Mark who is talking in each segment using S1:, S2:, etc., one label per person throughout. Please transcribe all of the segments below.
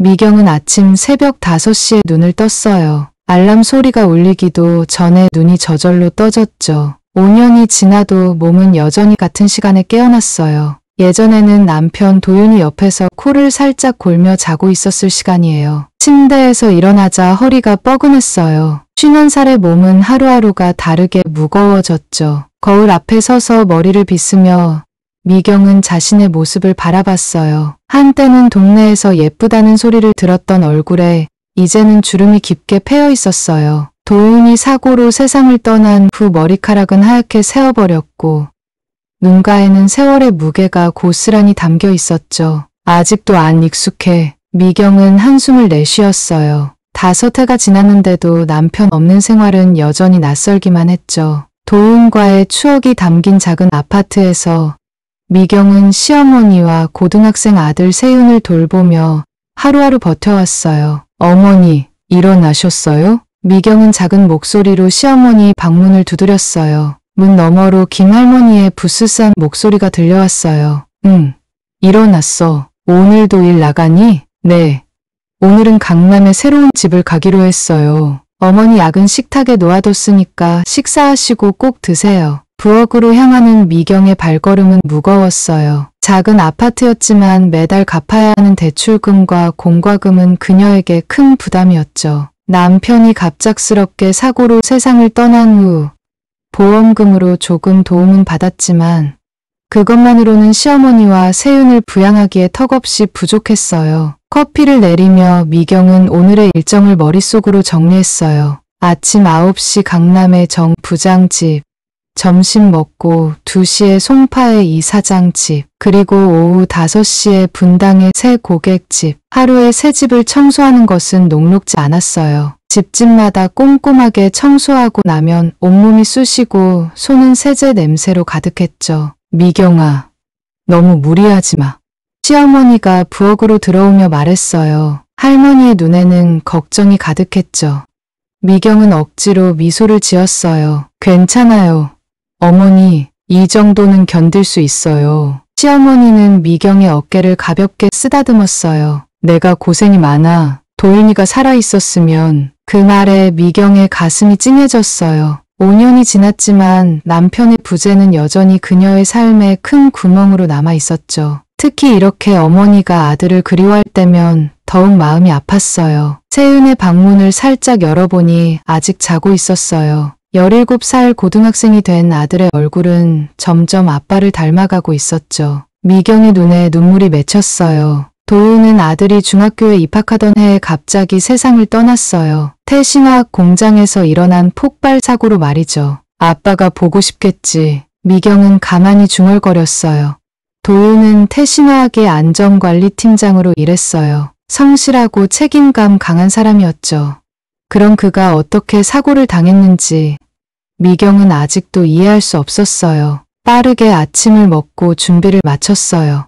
S1: 미경은 아침 새벽 5시에 눈을 떴어요. 알람 소리가 울리기도 전에 눈이 저절로 떠졌죠. 5년이 지나도 몸은 여전히 같은 시간에 깨어났어요. 예전에는 남편 도윤이 옆에서 코를 살짝 골며 자고 있었을 시간이에요. 침대에서 일어나자 허리가 뻐근했어요. 50살의 몸은 하루하루가 다르게 무거워졌죠. 거울 앞에 서서 머리를 빗으며 미경은 자신의 모습을 바라봤어요. 한때는 동네에서 예쁘다는 소리를 들었던 얼굴에 이제는 주름이 깊게 패여 있었어요. 도윤이 사고로 세상을 떠난 후 머리카락은 하얗게 새어버렸고 눈가에는 세월의 무게가 고스란히 담겨 있었죠. 아직도 안 익숙해. 미경은 한숨을 내쉬었어요. 5해가 지났는데도 남편 없는 생활은 여전히 낯설기만 했죠. 도윤과의 추억이 담긴 작은 아파트에서 미경은 시어머니와 고등학생 아들 세윤을 돌보며 하루하루 버텨왔어요. 어머니, 일어나셨어요? 미경은 작은 목소리로 시어머니 방문을 두드렸어요. 문 너머로 김할머니의 부스스한 목소리가 들려왔어요. 응, 일어났어. 오늘도 일 나가니? 네. 오늘은 강남에 새로운 집을 가기로 했어요. 어머니 약은 식탁에 놓아뒀으니까 식사하시고 꼭 드세요. 부엌으로 향하는 미경의 발걸음은 무거웠어요. 작은 아파트였지만 매달 갚아야 하는 대출금과 공과금은 그녀에게 큰 부담이었죠. 남편이 갑작스럽게 사고로 세상을 떠난 후 보험금으로 조금 도움은 받았지만 그것만으로는 시어머니와 세윤을 부양하기에 턱없이 부족했어요. 커피를 내리며 미경은 오늘의 일정을 머릿속으로 정리했어요. 아침 9시 강남의 정 부장집, 점심 먹고 2시에 송파의 이 사장집, 그리고 오후 5시에 분당의 새 고객집. 하루에 새 집을 청소하는 것은 녹록지 않았어요. 집집마다 꼼꼼하게 청소하고 나면 온몸이 쑤시고 손은 세제 냄새로 가득했죠. 미경아, 너무 무리하지 마. 시어머니가 부엌으로 들어오며 말했어요. 할머니의 눈에는 걱정이 가득했죠. 미경은 억지로 미소를 지었어요. 괜찮아요. 어머니, 이 정도는 견딜 수 있어요. 시어머니는 미경의 어깨를 가볍게 쓰다듬었어요. 내가 고생이 많아. 도윤이가 살아있었으면. 그 말에 미경의 가슴이 찡해졌어요. 5년이 지났지만 남편의 부재는 여전히 그녀의 삶에 큰 구멍으로 남아 있었죠. 특히 이렇게 어머니가 아들을 그리워할 때면 더욱 마음이 아팠어요. 세윤의 방문을 살짝 열어보니 아직 자고 있었어요. 17살 고등학생이 된 아들의 얼굴은 점점 아빠를 닮아가고 있었죠. 미경의 눈에 눈물이 맺혔어요. 도윤은 아들이 중학교에 입학하던 해에 갑자기 세상을 떠났어요. 태신화학 공장에서 일어난 폭발 사고로 말이죠. 아빠가 보고 싶겠지. 미경은 가만히 중얼거렸어요. 도윤은 태신화학의 안전관리팀장으로 일했어요. 성실하고 책임감 강한 사람이었죠. 그럼 그가 어떻게 사고를 당했는지 미경은 아직도 이해할 수 없었어요. 빠르게 아침을 먹고 준비를 마쳤어요.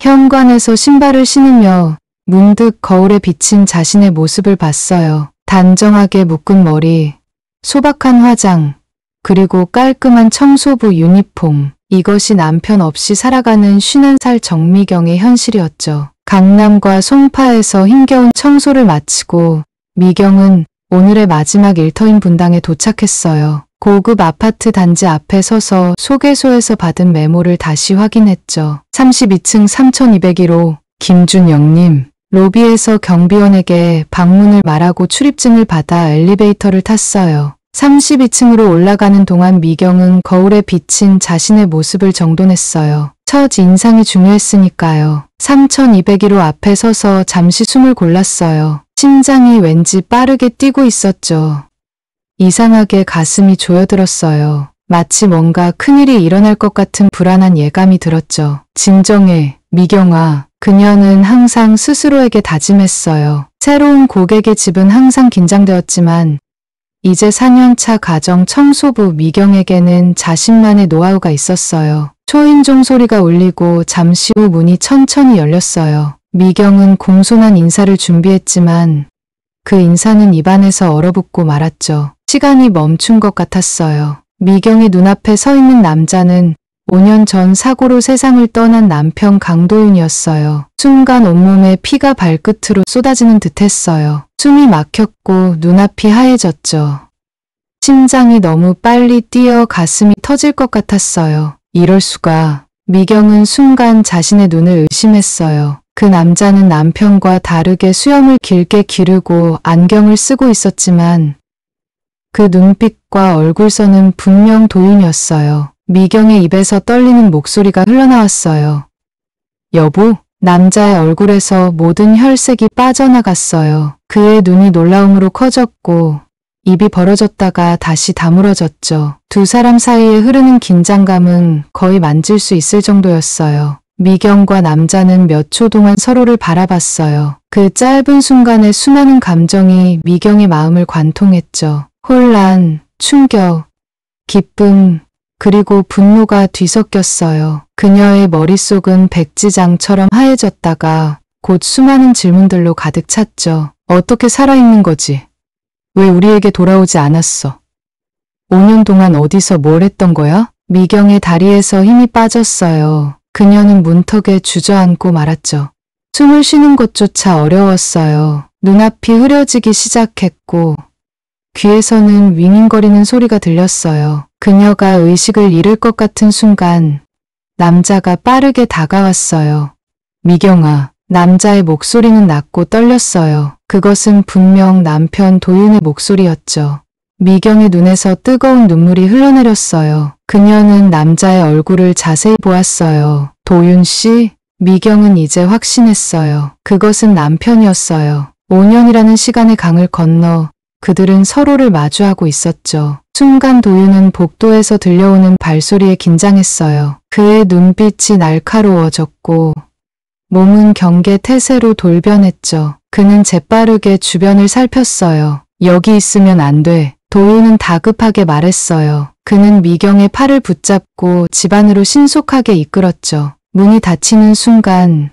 S1: 현관에서 신발을 신으며 문득 거울에 비친 자신의 모습을 봤어요. 단정하게 묶은 머리, 소박한 화장, 그리고 깔끔한 청소부 유니폼. 이것이 남편 없이 살아가는 50살 정미경의 현실이었죠. 강남과 송파에서 힘겨운 청소를 마치고 미경은 오늘의 마지막 일터인 분당에 도착했어요. 고급 아파트 단지 앞에 서서 소개소에서 받은 메모를 다시 확인했죠. 32층 3201호 김준영님. 로비에서 경비원에게 방문을 말하고 출입증을 받아 엘리베이터를 탔어요. 32층으로 올라가는 동안 미경은 거울에 비친 자신의 모습을 정돈했어요. 첫 인상이 중요했으니까요. 3201호 앞에 서서 잠시 숨을 골랐어요. 심장이 왠지 빠르게 뛰고 있었죠. 이상하게 가슴이 조여들었어요. 마치 뭔가 큰일이 일어날 것 같은 불안한 예감이 들었죠. 진정해, 미경아. 그녀는 항상 스스로에게 다짐했어요. 새로운 고객의 집은 항상 긴장되었지만 이제 4년차 가정 청소부 미경에게는 자신만의 노하우가 있었어요. 초인종 소리가 울리고 잠시 후 문이 천천히 열렸어요. 미경은 공손한 인사를 준비했지만 그 인사는 입안에서 얼어붙고 말았죠. 시간이 멈춘 것 같았어요. 미경의 눈앞에 서 있는 남자는 5년 전 사고로 세상을 떠난 남편 강도윤이었어요. 순간 온몸에 피가 발끝으로 쏟아지는 듯했어요. 숨이 막혔고 눈앞이 하얘졌죠. 심장이 너무 빨리 뛰어 가슴이 터질 것 같았어요. 이럴 수가. 미경은 순간 자신의 눈을 의심했어요. 그 남자는 남편과 다르게 수염을 길게 기르고 안경을 쓰고 있었지만 그 눈빛과 얼굴선은 분명 도윤이었어요. 미경의 입에서 떨리는 목소리가 흘러나왔어요. 여보? 남자의 얼굴에서 모든 혈색이 빠져나갔어요. 그의 눈이 놀라움으로 커졌고 입이 벌어졌다가 다시 다물어졌죠. 두 사람 사이에 흐르는 긴장감은 거의 만질 수 있을 정도였어요. 미경과 남자는 몇 초 동안 서로를 바라봤어요. 그 짧은 순간에 수많은 감정이 미경의 마음을 관통했죠. 혼란, 충격, 기쁨, 그리고 분노가 뒤섞였어요. 그녀의 머릿속은 백지장처럼 하얘졌다가 곧 수많은 질문들로 가득 찼죠. 어떻게 살아있는 거지? 왜 우리에게 돌아오지 않았어? 5년 동안 어디서 뭘 했던 거야? 미경의 다리에서 힘이 빠졌어요. 그녀는 문턱에 주저앉고 말았죠. 숨을 쉬는 것조차 어려웠어요. 눈앞이 흐려지기 시작했고 귀에서는 윙윙거리는 소리가 들렸어요. 그녀가 의식을 잃을 것 같은 순간 남자가 빠르게 다가왔어요. 미경아. 남자의 목소리는 낮고 떨렸어요. 그것은 분명 남편 도윤의 목소리였죠. 미경의 눈에서 뜨거운 눈물이 흘러내렸어요. 그녀는 남자의 얼굴을 자세히 보았어요. 도윤 씨? 미경은 이제 확신했어요. 그것은 남편이었어요. 5년이라는 시간의 강을 건너 그들은 서로를 마주하고 있었죠. 순간 도윤은 복도에서 들려오는 발소리에 긴장했어요. 그의 눈빛이 날카로워졌고 몸은 경계 태세로 돌변했죠. 그는 재빠르게 주변을 살폈어요. 여기 있으면 안 돼. 도윤은 다급하게 말했어요. 그는 미경의 팔을 붙잡고 집 안으로 신속하게 이끌었죠. 문이 닫히는 순간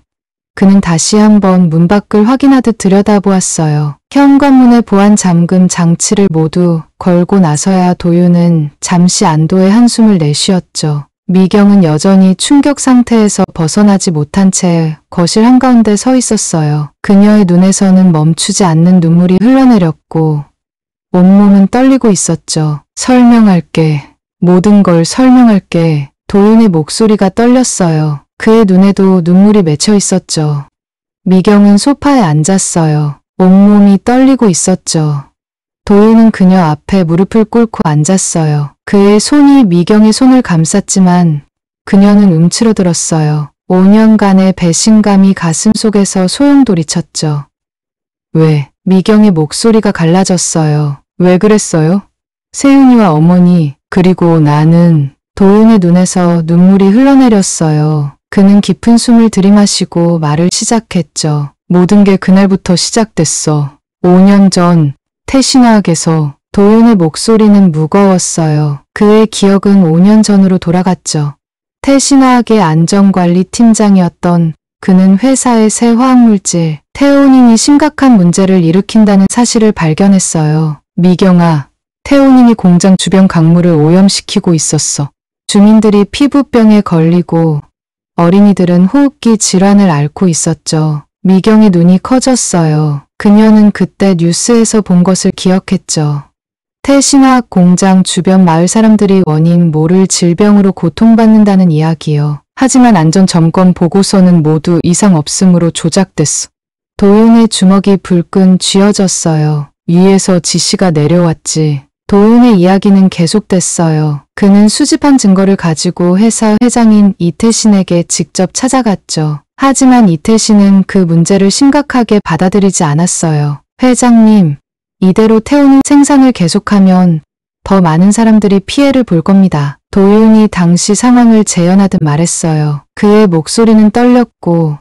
S1: 그는 다시 한번 문 밖을 확인하듯 들여다보았어요. 현관문의 보안 잠금 장치를 모두 걸고 나서야 도윤은 잠시 안도의 한숨을 내쉬었죠. 미경은 여전히 충격 상태에서 벗어나지 못한 채 거실 한가운데 서 있었어요. 그녀의 눈에서는 멈추지 않는 눈물이 흘러내렸고 온몸은 떨리고 있었죠. 설명할게. 모든 걸 설명할게. 도윤의 목소리가 떨렸어요. 그의 눈에도 눈물이 맺혀 있었죠. 미경은 소파에 앉았어요. 온몸이 떨리고 있었죠. 도윤은 그녀 앞에 무릎을 꿇고 앉았어요. 그의 손이 미경의 손을 감쌌지만 그녀는 움츠러들었어요. 5년간의 배신감이 가슴속에서 소용돌이쳤죠. 왜? 미경의 목소리가 갈라졌어요. 왜 그랬어요? 세윤이와 어머니, 그리고 나는. 도윤의 눈에서 눈물이 흘러내렸어요. 그는 깊은 숨을 들이마시고 말을 시작했죠. 모든 게 그날부터 시작됐어. 5년 전 태신화학에서. 도윤의 목소리는 무거웠어요. 그의 기억은 5년 전으로 돌아갔죠. 태신화학의 안전관리 팀장이었던 그는 회사의 새 화학물질 테오닌이 심각한 문제를 일으킨다는 사실을 발견했어요. 미경아, 테오닌이 공장 주변 강물을 오염시키고 있었어. 주민들이 피부병에 걸리고 어린이들은 호흡기 질환을 앓고 있었죠. 미경의 눈이 커졌어요. 그녀는 그때 뉴스에서 본 것을 기억했죠. 태신화학 공장 주변 마을 사람들이 원인 모를 질병으로 고통받는다는 이야기요. 하지만 안전점검 보고서는 모두 이상 없음으로 조작됐어. 도윤의 주먹이 불끈 쥐어졌어요. 위에서 지시가 내려왔지. 도윤의 이야기는 계속됐어요. 그는 수집한 증거를 가지고 회사 회장인 이태신에게 직접 찾아갔죠. 하지만 이태신은 그 문제를 심각하게 받아들이지 않았어요. 회장님, 이대로 태우는 생산을 계속하면 더 많은 사람들이 피해를 볼 겁니다. 도윤이 당시 상황을 재현하듯 말했어요. 그의 목소리는 떨렸고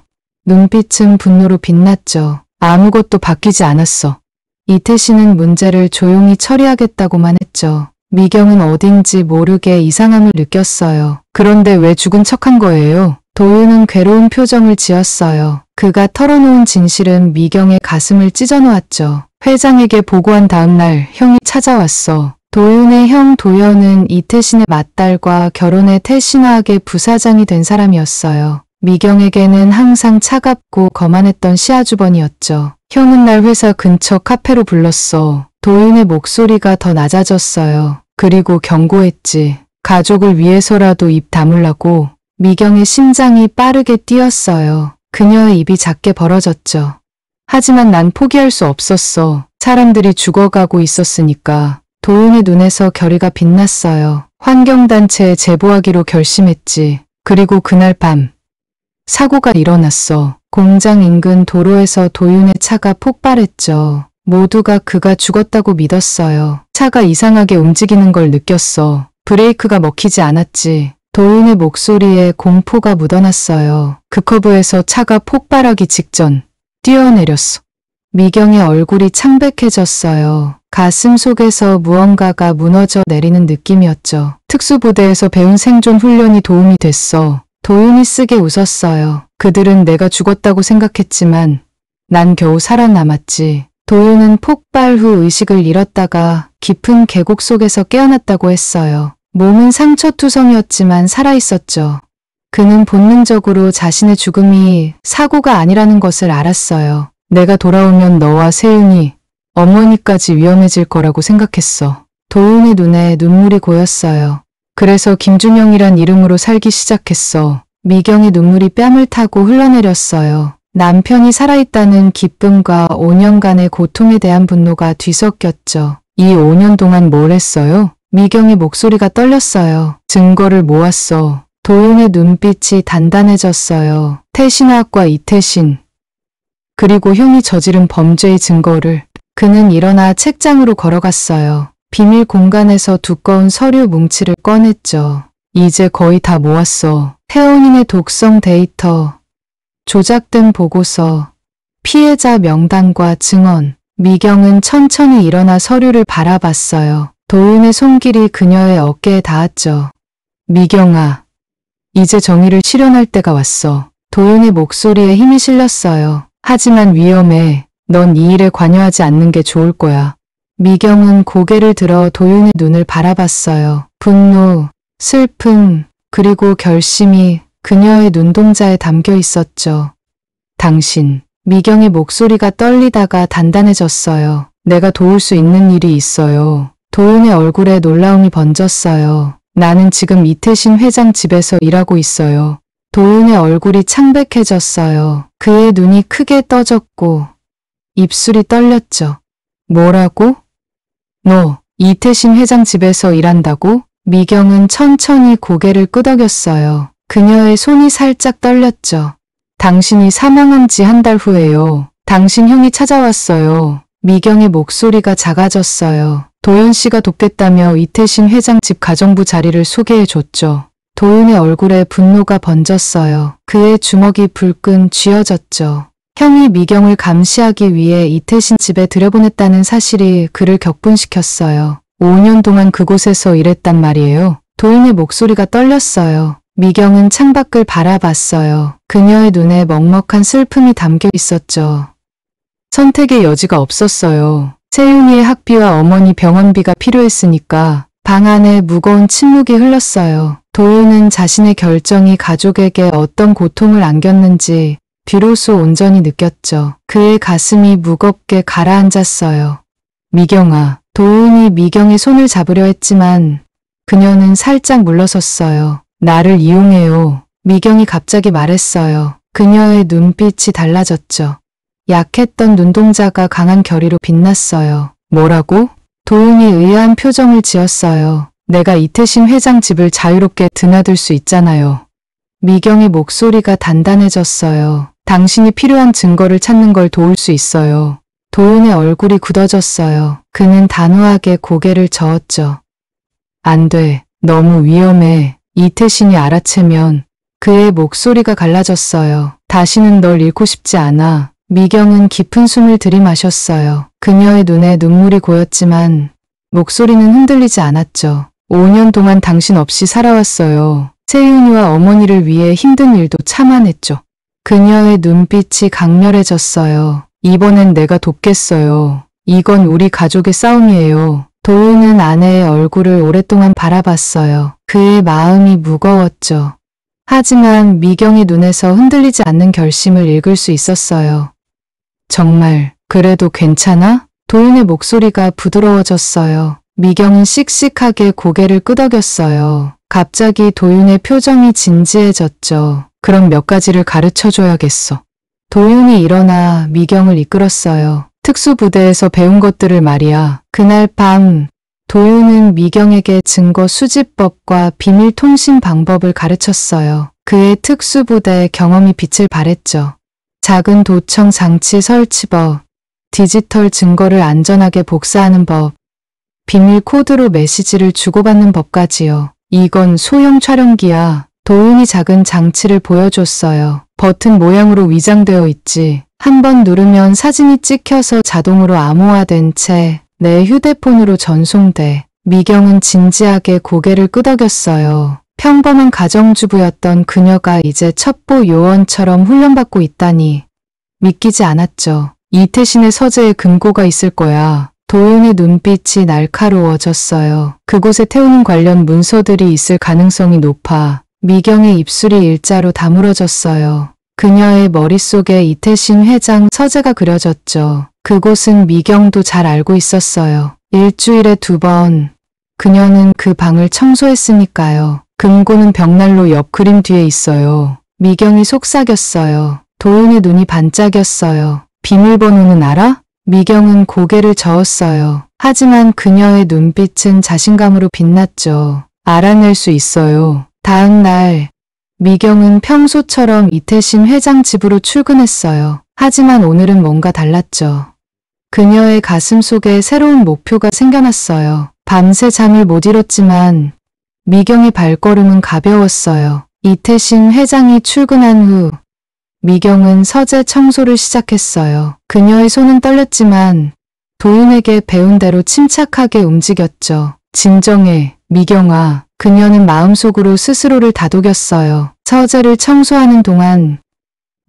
S1: 눈빛은 분노로 빛났죠. 아무것도 바뀌지 않았어. 이태신은 문제를 조용히 처리하겠다고만 했죠. 미경은 어딘지 모르게 이상함을 느꼈어요. 그런데 왜 죽은 척한 거예요? 도윤은 괴로운 표정을 지었어요. 그가 털어놓은 진실은 미경의 가슴을 찢어놓았죠. 회장에게 보고한 다음 날 형이 찾아왔어. 도윤의 형 도연은 이태신의 맏딸과 결혼해 태신화학의 부사장이 된 사람이었어요. 미경에게는 항상 차갑고 거만했던 시아주번이었죠. 형은 날 회사 근처 카페로 불렀어. 도윤의 목소리가 더 낮아졌어요. 그리고 경고했지. 가족을 위해서라도 입 다물라고. 미경의 심장이 빠르게 뛰었어요. 그녀의 입이 작게 벌어졌죠. 하지만 난 포기할 수 없었어. 사람들이 죽어가고 있었으니까. 도윤의 눈에서 결의가 빛났어요. 환경단체에 제보하기로 결심했지. 그리고 그날 밤 사고가 일어났어. 공장 인근 도로에서 도윤의 차가 폭발했죠. 모두가 그가 죽었다고 믿었어요. 차가 이상하게 움직이는 걸 느꼈어. 브레이크가 먹히지 않았지. 도윤의 목소리에 공포가 묻어났어요. 그 커브에서 차가 폭발하기 직전 뛰어내렸어. 미경의 얼굴이 창백해졌어요. 가슴 속에서 무언가가 무너져 내리는 느낌이었죠. 특수부대에서 배운 생존 훈련이 도움이 됐어. 도윤이 쓰게 웃었어요. 그들은 내가 죽었다고 생각했지만 난 겨우 살아남았지. 도윤은 폭발 후 의식을 잃었다가 깊은 계곡 속에서 깨어났다고 했어요. 몸은 상처투성이었지만 살아있었죠. 그는 본능적으로 자신의 죽음이 사고가 아니라는 것을 알았어요. 내가 돌아오면 너와 세윤이, 어머니까지 위험해질 거라고 생각했어. 도윤의 눈에 눈물이 고였어요. 그래서 김준영이란 이름으로 살기 시작했어. 미경의 눈물이 뺨을 타고 흘러내렸어요. 남편이 살아있다는 기쁨과 5년간의 고통에 대한 분노가 뒤섞였죠. 이 5년 동안 뭘 했어요? 미경의 목소리가 떨렸어요. 증거를 모았어. 도윤의 눈빛이 단단해졌어요. 태신화학과 이태신. 그리고 형이 저지른 범죄의 증거를. 그는 일어나 책장으로 걸어갔어요. 비밀 공간에서 두꺼운 서류 뭉치를 꺼냈죠. 이제 거의 다 모았어. 태원인의 독성 데이터, 조작된 보고서, 피해자 명단과 증언. 미경은 천천히 일어나 서류를 바라봤어요. 도윤의 손길이 그녀의 어깨에 닿았죠. 미경아, 이제 정의를 실현할 때가 왔어. 도윤의 목소리에 힘이 실렸어요. 하지만 위험해. 넌 이 일에 관여하지 않는 게 좋을 거야. 미경은 고개를 들어 도윤의 눈을 바라봤어요. 분노, 슬픔, 그리고 결심이 그녀의 눈동자에 담겨 있었죠. 당신. 미경의 목소리가 떨리다가 단단해졌어요. 내가 도울 수 있는 일이 있어요. 도윤의 얼굴에 놀라움이 번졌어요. 나는 지금 이태신 회장 집에서 일하고 있어요. 도윤의 얼굴이 창백해졌어요. 그의 눈이 크게 떠졌고 입술이 떨렸죠. 뭐라고? 너 이태신 회장 집에서 일한다고? 미경은 천천히 고개를 끄덕였어요. 그녀의 손이 살짝 떨렸죠. 당신이 사망한 지 한 달 후에요. 당신 형이 찾아왔어요. 미경의 목소리가 작아졌어요. 도윤 씨가 돕겠다며 이태신 회장 집 가정부 자리를 소개해줬죠. 도윤의 얼굴에 분노가 번졌어요. 그의 주먹이 불끈 쥐어졌죠. 형이 미경을 감시하기 위해 이태신 집에 들여보냈다는 사실이 그를 격분시켰어요. 5년 동안 그곳에서 일했단 말이에요. 도윤의 목소리가 떨렸어요. 미경은 창밖을 바라봤어요. 그녀의 눈에 먹먹한 슬픔이 담겨 있었죠. 선택의 여지가 없었어요. 세윤이의 학비와 어머니 병원비가 필요했으니까. 방 안에 무거운 침묵이 흘렀어요. 도윤은 자신의 결정이 가족에게 어떤 고통을 안겼는지 비로소 온전히 느꼈죠. 그의 가슴이 무겁게 가라앉았어요. 미경아. 도윤이 미경의 손을 잡으려 했지만 그녀는 살짝 물러섰어요. 나를 이용해요. 미경이 갑자기 말했어요. 그녀의 눈빛이 달라졌죠. 약했던 눈동자가 강한 결의로 빛났어요. 뭐라고? 도윤이 의아한 표정을 지었어요. 내가 이태신 회장 집을 자유롭게 드나들 수 있잖아요. 미경의 목소리가 단단해졌어요. 당신이 필요한 증거를 찾는 걸 도울 수 있어요. 도윤의 얼굴이 굳어졌어요. 그는 단호하게 고개를 저었죠. 안 돼. 너무 위험해. 이태신이 알아채면. 그의 목소리가 갈라졌어요. 다시는 널 잃고 싶지 않아. 미경은 깊은 숨을 들이마셨어요. 그녀의 눈에 눈물이 고였지만 목소리는 흔들리지 않았죠. 5년 동안 당신 없이 살아왔어요. 세윤이와 어머니를 위해 힘든 일도 참아냈죠. 그녀의 눈빛이 강렬해졌어요. 이번엔 내가 돕겠어요. 이건 우리 가족의 싸움이에요. 도윤은 아내의 얼굴을 오랫동안 바라봤어요. 그의 마음이 무거웠죠. 하지만 미경의 눈에서 흔들리지 않는 결심을 읽을 수 있었어요. 정말 그래도 괜찮아? 도윤의 목소리가 부드러워졌어요. 미경은 씩씩하게 고개를 끄덕였어요. 갑자기 도윤의 표정이 진지해졌죠. 그럼 몇 가지를 가르쳐줘야겠어. 도윤이 일어나 미경을 이끌었어요. 특수부대에서 배운 것들을 말이야. 그날 밤 도윤은 미경에게 증거 수집법과 비밀 통신 방법을 가르쳤어요. 그의 특수부대 경험이 빛을 발했죠. 작은 도청 장치 설치법, 디지털 증거를 안전하게 복사하는 법, 비밀 코드로 메시지를 주고받는 법까지요. 이건 소형 촬영기야. 도윤이 작은 장치를 보여줬어요. 버튼 모양으로 위장되어 있지. 한번 누르면 사진이 찍혀서 자동으로 암호화된 채 내 휴대폰으로 전송돼. 미경은 진지하게 고개를 끄덕였어요. 평범한 가정주부였던 그녀가 이제 첩보 요원처럼 훈련받고 있다니 믿기지 않았죠. 이태신의 서재에 금고가 있을 거야. 도윤의 눈빛이 날카로워졌어요. 그곳에 태우는 관련 문서들이 있을 가능성이 높아. 미경의 입술이 일자로 다물어졌어요. 그녀의 머릿속에 이태신 회장 서재가 그려졌죠. 그곳은 미경도 잘 알고 있었어요. 일주일에 2번. 그녀는 그 방을 청소했으니까요. 금고는 벽난로 옆 그림 뒤에 있어요. 미경이 속삭였어요. 도윤의 눈이 반짝였어요. 비밀번호는 알아? 미경은 고개를 저었어요. 하지만 그녀의 눈빛은 자신감으로 빛났죠. 알아낼 수 있어요. 다음 날 미경은 평소처럼 이태신 회장 집으로 출근했어요. 하지만 오늘은 뭔가 달랐죠. 그녀의 가슴 속에 새로운 목표가 생겨났어요. 밤새 잠을 못 이뤘지만 미경의 발걸음은 가벼웠어요. 이태신 회장이 출근한 후 미경은 서재 청소를 시작했어요. 그녀의 손은 떨렸지만 도윤에게 배운 대로 침착하게 움직였죠. 진정해, 미경아. 그녀는 마음속으로 스스로를 다독였어요. 서재를 청소하는 동안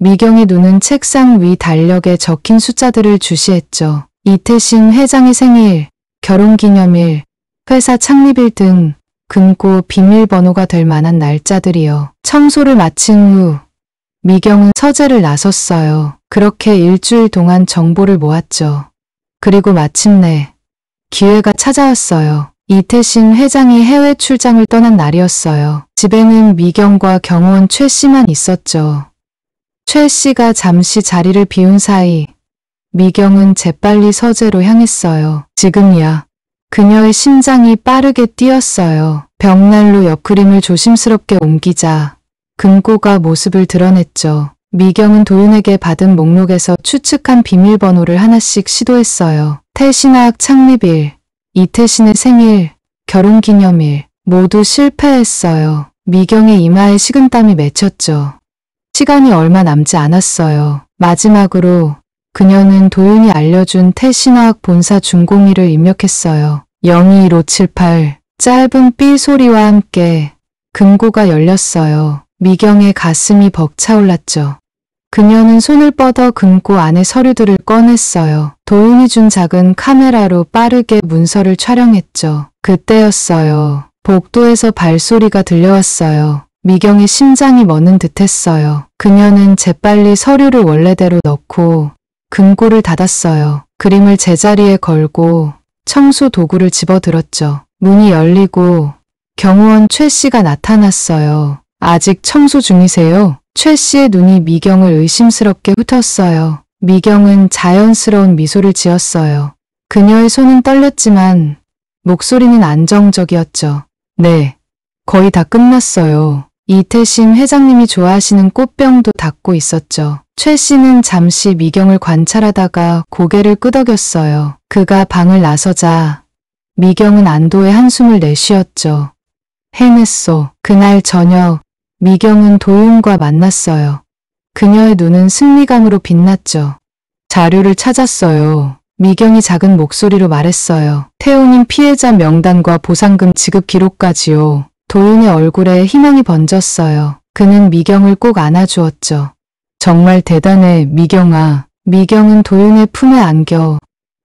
S1: 미경의 눈은 책상 위 달력에 적힌 숫자들을 주시했죠. 이태신 회장의 생일, 결혼기념일, 회사 창립일 등 금고 비밀번호가 될 만한 날짜들이요. 청소를 마친 후 미경은 서재를 나섰어요. 그렇게 일주일 동안 정보를 모았죠. 그리고 마침내 기회가 찾아왔어요. 이태신 회장이 해외 출장을 떠난 날이었어요. 집에는 미경과 경호원 최 씨만 있었죠. 최 씨가 잠시 자리를 비운 사이 미경은 재빨리 서재로 향했어요. 지금이야. 그녀의 심장이 빠르게 뛰었어요. 벽난로 옆 그림을 조심스럽게 옮기자 금고가 모습을 드러냈죠. 미경은 도윤에게 받은 목록에서 추측한 비밀번호를 하나씩 시도했어요. 태신학 창립일, 이태신의 생일, 결혼기념일 모두 실패했어요. 미경의 이마에 식은땀이 맺혔죠. 시간이 얼마 남지 않았어요. 마지막으로 그녀는 도윤이 알려준 태신화학 본사 준공일을 입력했어요. 02578 짧은 삐 소리와 함께 금고가 열렸어요. 미경의 가슴이 벅차올랐죠. 그녀는 손을 뻗어 금고 안의 서류들을 꺼냈어요. 도윤이 준 작은 카메라로 빠르게 문서를 촬영했죠. 그때였어요. 복도에서 발소리가 들려왔어요. 미경의 심장이 멎는 듯했어요. 그녀는 재빨리 서류를 원래대로 넣고 금고를 닫았어요. 그림을 제자리에 걸고 청소 도구를 집어들었죠. 문이 열리고 경호원 최 씨가 나타났어요. 아직 청소 중이세요? 최 씨의 눈이 미경을 의심스럽게 훑었어요. 미경은 자연스러운 미소를 지었어요. 그녀의 손은 떨렸지만 목소리는 안정적이었죠. 네, 거의 다 끝났어요. 이태신 회장님이 좋아하시는 꽃병도 닫고 있었죠. 최 씨는 잠시 미경을 관찰하다가 고개를 끄덕였어요. 그가 방을 나서자 미경은 안도의 한숨을 내쉬었죠. 해냈어. 그날 저녁 미경은 도윤과 만났어요. 그녀의 눈은 승리감으로 빛났죠. 자료를 찾았어요. 미경이 작은 목소리로 말했어요. 태우님 피해자 명단과 보상금 지급 기록까지요. 도윤의 얼굴에 희망이 번졌어요. 그는 미경을 꼭 안아주었죠. 정말 대단해, 미경아. 미경은 도윤의 품에 안겨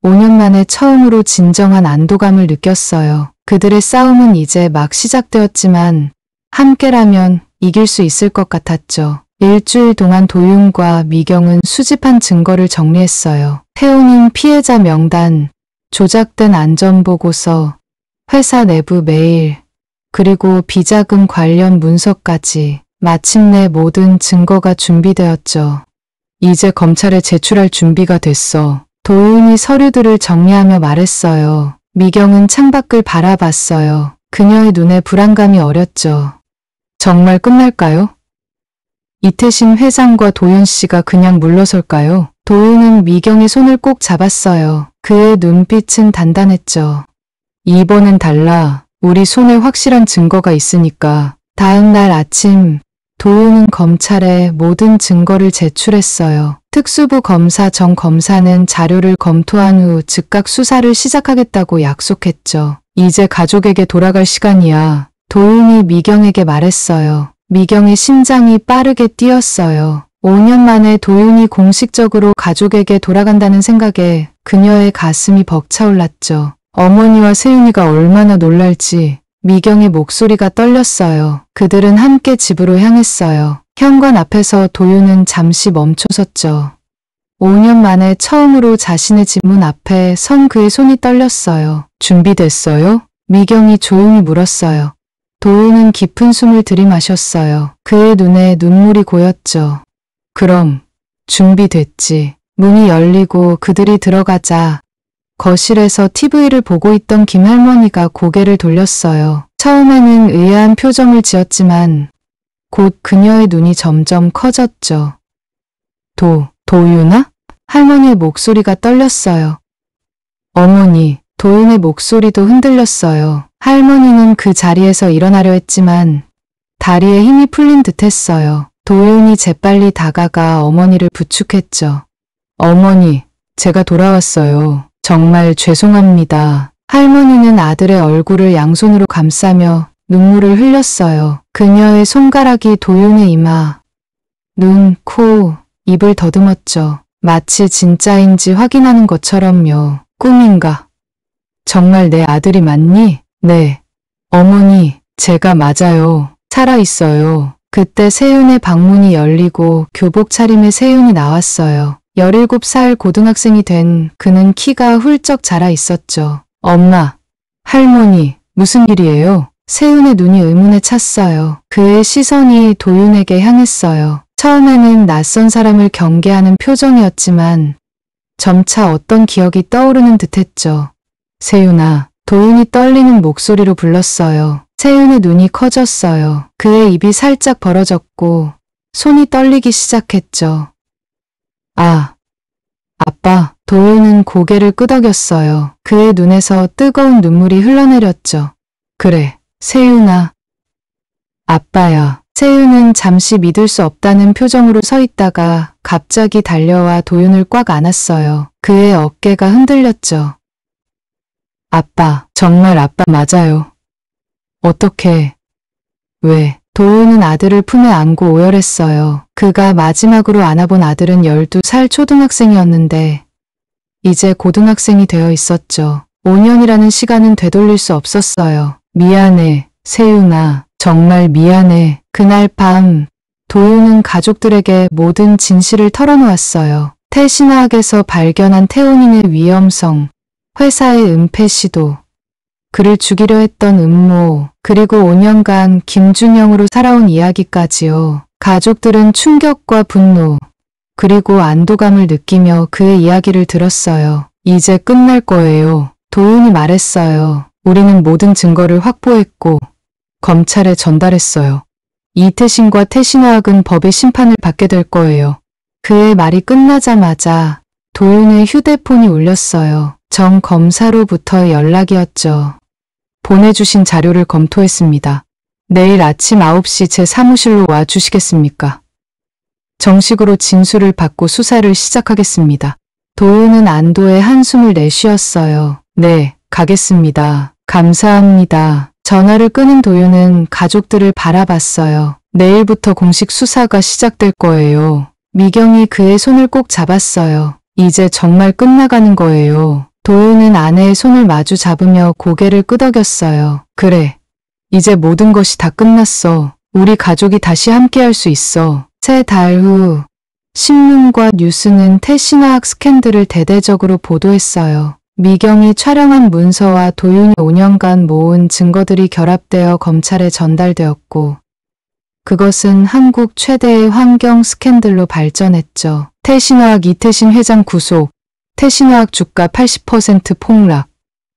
S1: 5년 만에 처음으로 진정한 안도감을 느꼈어요. 그들의 싸움은 이제 막 시작되었지만 함께라면 이길 수 있을 것 같았죠. 일주일 동안 도윤과 미경은 수집한 증거를 정리했어요. 태훈인 피해자 명단, 조작된 안전보고서, 회사 내부 메일, 그리고 비자금 관련 문서까지 마침내 모든 증거가 준비되었죠. 이제 검찰에 제출할 준비가 됐어. 도윤이 서류들을 정리하며 말했어요. 미경은 창밖을 바라봤어요. 그녀의 눈에 불안감이 어렸죠. 정말 끝날까요? 이태신 회장과 도윤 씨가 그냥 물러설까요? 도윤은 미경의 손을 꼭 잡았어요. 그의 눈빛은 단단했죠. 이번엔 달라. 우리 손에 확실한 증거가 있으니까. 다음 날 아침 도윤은 검찰에 모든 증거를 제출했어요. 특수부 검사 정 검사는 자료를 검토한 후 즉각 수사를 시작하겠다고 약속했죠. 이제 가족에게 돌아갈 시간이야. 도윤이 미경에게 말했어요. 미경의 심장이 빠르게 뛰었어요. 5년 만에 도윤이 공식적으로 가족에게 돌아간다는 생각에 그녀의 가슴이 벅차올랐죠. 어머니와 세윤이가 얼마나 놀랄지 미경의 목소리가 떨렸어요. 그들은 함께 집으로 향했어요. 현관 앞에서 도윤은 잠시 멈춰섰죠. 5년 만에 처음으로 자신의 집 문 앞에 선 그의 손이 떨렸어요. 준비됐어요? 미경이 조용히 물었어요. 도윤은 깊은 숨을 들이마셨어요. 그의 눈에 눈물이 고였죠. 그럼 준비됐지. 문이 열리고 그들이 들어가자 거실에서 TV를 보고 있던 김할머니가 고개를 돌렸어요. 처음에는 의아한 표정을 지었지만 곧 그녀의 눈이 점점 커졌죠. 도윤아? 할머니의 목소리가 떨렸어요. 어머니, 도윤의 목소리도 흔들렸어요. 할머니는 그 자리에서 일어나려 했지만 다리에 힘이 풀린 듯 했어요. 도윤이 재빨리 다가가 어머니를 부축했죠. 어머니, 제가 돌아왔어요. 정말 죄송합니다. 할머니는 아들의 얼굴을 양손으로 감싸며 눈물을 흘렸어요. 그녀의 손가락이 도윤의 이마, 눈, 코, 입을 더듬었죠. 마치 진짜인지 확인하는 것처럼요. 꿈인가? 정말 내 아들이 맞니? 네. 어머니, 제가 맞아요. 살아있어요. 그때 세윤의 방문이 열리고 교복 차림의 세윤이 나왔어요. 17살 고등학생이 된 그는 키가 훌쩍 자라 있었죠. 엄마, 할머니, 무슨 일이에요? 세윤의 눈이 의문에 찼어요. 그의 시선이 도윤에게 향했어요. 처음에는 낯선 사람을 경계하는 표정이었지만 점차 어떤 기억이 떠오르는 듯했죠. 세윤아, 도윤이 떨리는 목소리로 불렀어요. 세윤의 눈이 커졌어요. 그의 입이 살짝 벌어졌고 손이 떨리기 시작했죠. 아, 아빠. 도윤은 고개를 끄덕였어요. 그의 눈에서 뜨거운 눈물이 흘러내렸죠. 그래, 세윤아. 아빠야. 세윤은 잠시 믿을 수 없다는 표정으로 서 있다가 갑자기 달려와 도윤을 꽉 안았어요. 그의 어깨가 흔들렸죠. 아빠, 정말 아빠 맞아요. 어떻게? 왜? 도윤은 아들을 품에 안고 오열했어요. 그가 마지막으로 안아본 아들은 12살 초등학생이었는데 이제 고등학생이 되어 있었죠. 5년이라는 시간은 되돌릴 수 없었어요. 미안해, 세윤아. 정말 미안해. 그날 밤 도윤은 가족들에게 모든 진실을 털어놓았어요. 태신화학에서 발견한 태온인의 위험성, 회사의 은폐 시도, 그를 죽이려 했던 음모, 그리고 5년간 김준영으로 살아온 이야기까지요. 가족들은 충격과 분노, 그리고 안도감을 느끼며 그의 이야기를 들었어요. 이제 끝날 거예요. 도윤이 말했어요. 우리는 모든 증거를 확보했고 검찰에 전달했어요. 이태신과 태신화학은 법의 심판을 받게 될 거예요. 그의 말이 끝나자마자 도윤의 휴대폰이 울렸어요. 정 검사로부터의 연락이었죠. 보내주신 자료를 검토했습니다. 내일 아침 9시 제 사무실로 와 주시겠습니까? 정식으로 진술을 받고 수사를 시작하겠습니다. 도윤은 안도의 한숨을 내쉬었어요. 네, 가겠습니다. 감사합니다. 전화를 끊은 도윤은 가족들을 바라봤어요. 내일부터 공식 수사가 시작될 거예요. 미경이 그의 손을 꼭 잡았어요. 이제 정말 끝나가는 거예요. 도윤은 아내의 손을 마주 잡으며 고개를 끄덕였어요. 그래. 이제 모든 것이 다 끝났어. 우리 가족이 다시 함께할 수 있어. 3달 후 신문과 뉴스는 태신화학 스캔들을 대대적으로 보도했어요. 미경이 촬영한 문서와 도윤이 5년간 모은 증거들이 결합되어 검찰에 전달되었고 그것은 한국 최대의 환경 스캔들로 발전했죠. 태신화학 이태신 회장 구속, 태신화학 주가 80% 폭락,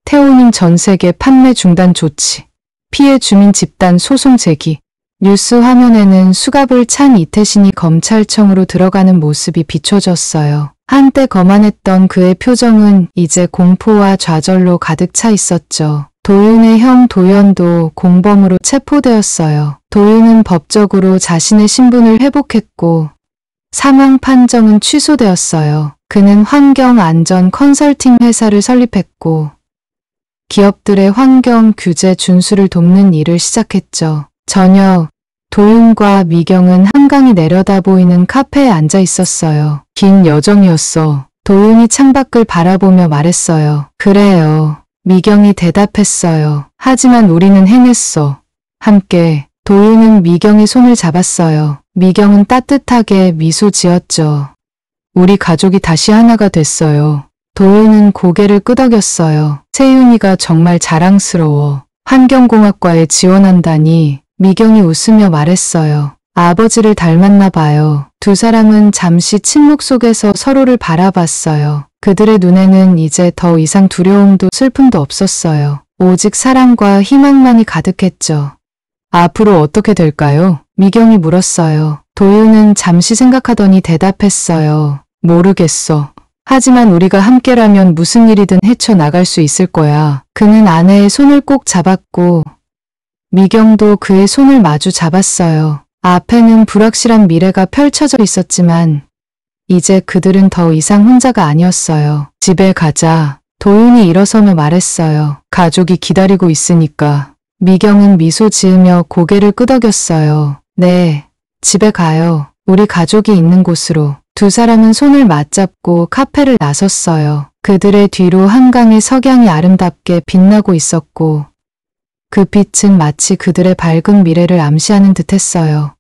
S1: 태오님 전 세계 판매 중단 조치, 피해 주민 집단 소송 제기. 뉴스 화면에는 수갑을 찬 이태신이 검찰청으로 들어가는 모습이 비춰졌어요. 한때 거만했던 그의 표정은 이제 공포와 좌절로 가득 차 있었죠. 도윤의 형 도연도 공범으로 체포되었어요. 도윤은 법적으로 자신의 신분을 회복했고 사망 판정은 취소되었어요. 그는 환경안전 컨설팅 회사를 설립했고 기업들의 환경 규제 준수를 돕는 일을 시작했죠. 저녁, 도윤과 미경은 한강이 내려다 보이는 카페에 앉아 있었어요. 긴 여정이었어. 도윤이 창밖을 바라보며 말했어요. 그래요. 미경이 대답했어요. 하지만 우리는 해냈어. 함께. 도윤은 미경의 손을 잡았어요. 미경은 따뜻하게 미소 지었죠. 우리 가족이 다시 하나가 됐어요. 도윤은 고개를 끄덕였어요. 세윤이가 정말 자랑스러워. 환경공학과에 지원한다니. 미경이 웃으며 말했어요. 아버지를 닮았나 봐요. 두 사람은 잠시 침묵 속에서 서로를 바라봤어요. 그들의 눈에는 이제 더 이상 두려움도 슬픔도 없었어요. 오직 사랑과 희망만이 가득했죠. 앞으로 어떻게 될까요? 미경이 물었어요. 도윤은 잠시 생각하더니 대답했어요. 모르겠어. 하지만 우리가 함께라면 무슨 일이든 헤쳐나갈 수 있을 거야. 그는 아내의 손을 꼭 잡았고 미경도 그의 손을 마주 잡았어요. 앞에는 불확실한 미래가 펼쳐져 있었지만 이제 그들은 더 이상 혼자가 아니었어요. 집에 가자. 도윤이 일어서며 말했어요. 가족이 기다리고 있으니까. 미경은 미소 지으며 고개를 끄덕였어요. 네, 집에 가요. 우리 가족이 있는 곳으로. 두 사람은 손을 맞잡고 카페를 나섰어요. 그들의 뒤로 한강의 석양이 아름답게 빛나고 있었고 그 빛은 마치 그들의 밝은 미래를 암시하는 듯했어요.